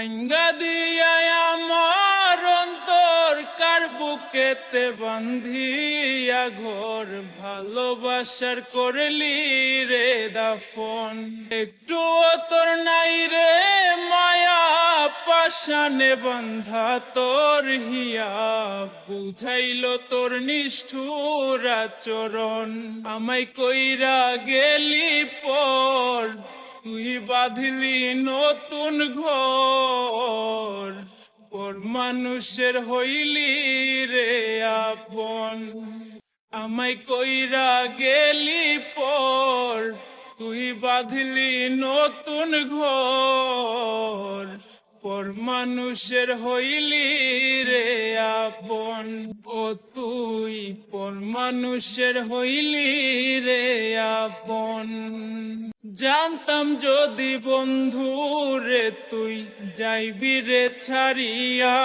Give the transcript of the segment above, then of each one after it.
ভাঙ্গা দিয়া আমার অন্তর কার বুকেতে বান্ধিয়া ঘর ভালোবাসার করলি রে দাফন। একটু তোর নাই রে মায়া পাশানে বন্ধা তোর হিয়া বুঝাইল তোর নিষ্ঠুর আচরণ। আমায় কইরা গেলি পর তুই বাঁধলি নতুন ঘর পর মানুষের হইলি রে আপন। আমায় কইরা গেলি পর তুই বাঁধলি নতুন ঘর পর মানুষের হইলি রে আপন। ও তুই পর মানুষের হইলি রে আপন। জানতাম যদি বন্ধু রে তুই যাইবি রে ছাড়িয়া,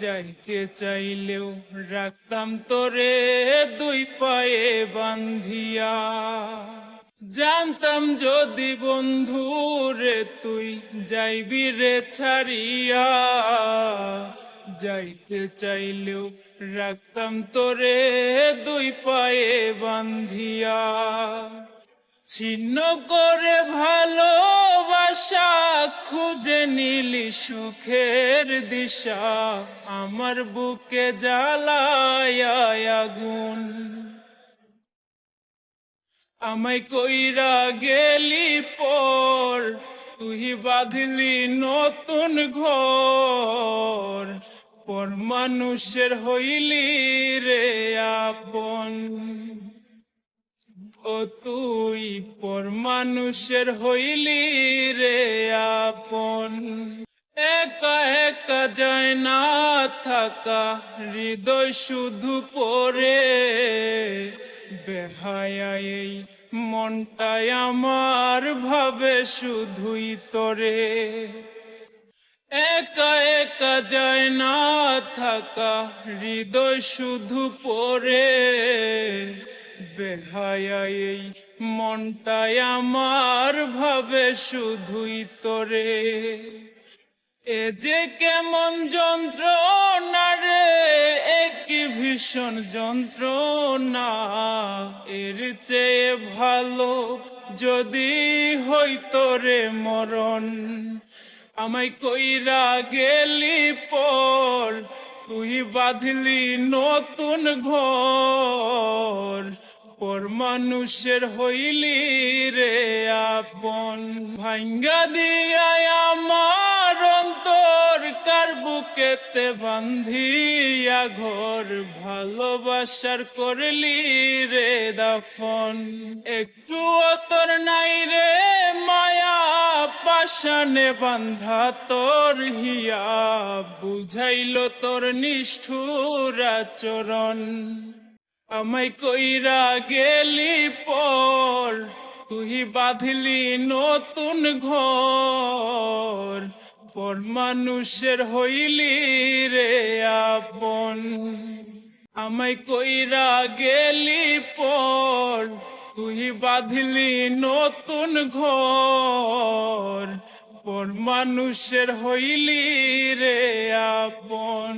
যাইতে চাইলেও রাখতাম তোরে দুই পায়ে বান্ধিয়া। জানতাম যদি বন্ধু রে তুই যাইবি রে ছাড়িয়া, যাইতে চাইলেও রাখতাম তোরে দুই পায়ে বান্ধিয়া। ছিন্ন করে ভালোবাসা খুঁজে নিলি সুখের দিশা, আমার বুকে জ্বালায় আগুন। আমায় কইরা গেলি পর তুই বাঁধলি নতুন ঘর পর মানুষের হইলি রে আপন। ও তুই পর মানুষের হইলি রে আপন। একা একা যায় না থাকা হৃদয় শুধু পড়ে, বেহায়া এই মনটাই আমার ভাবে শুধুই তরে। একা একা যায় না থাকা হৃদয় শুধু পড়ে, বেহায়া এই মনটাই আমার ভাবে শুধুই তরে। এ যে কেমন যন্ত্রণা রে, একই ভীষণ যন্ত্রণা। এর চেয়ে ভালো যদি হইতো রে মরণ। আমায় কইরা গেলি পর তুই বাঁধলি নতুন ঘর পর মানুষের হইলি রে আপন। ভাঙ্গা দিয়া আমার অন্তর কার বুকেতে বান্ধিয়া ঘর ভালোবাসার করলি রে দাফন। একটু তোর নাই রে মায়া পাশানে বান্ধা তোর হিয়া বুঝাইল তোর নিষ্ঠুর আচরণ। আমায় কইরা গেলি পর তুই বাঁধলি নতুন ঘর পর মানুষের হইলি রে আপন। আমায় কইরা গেলি পর তুই বাঁধলি নতুন ঘর পর মানুষের হইলি রে আপন।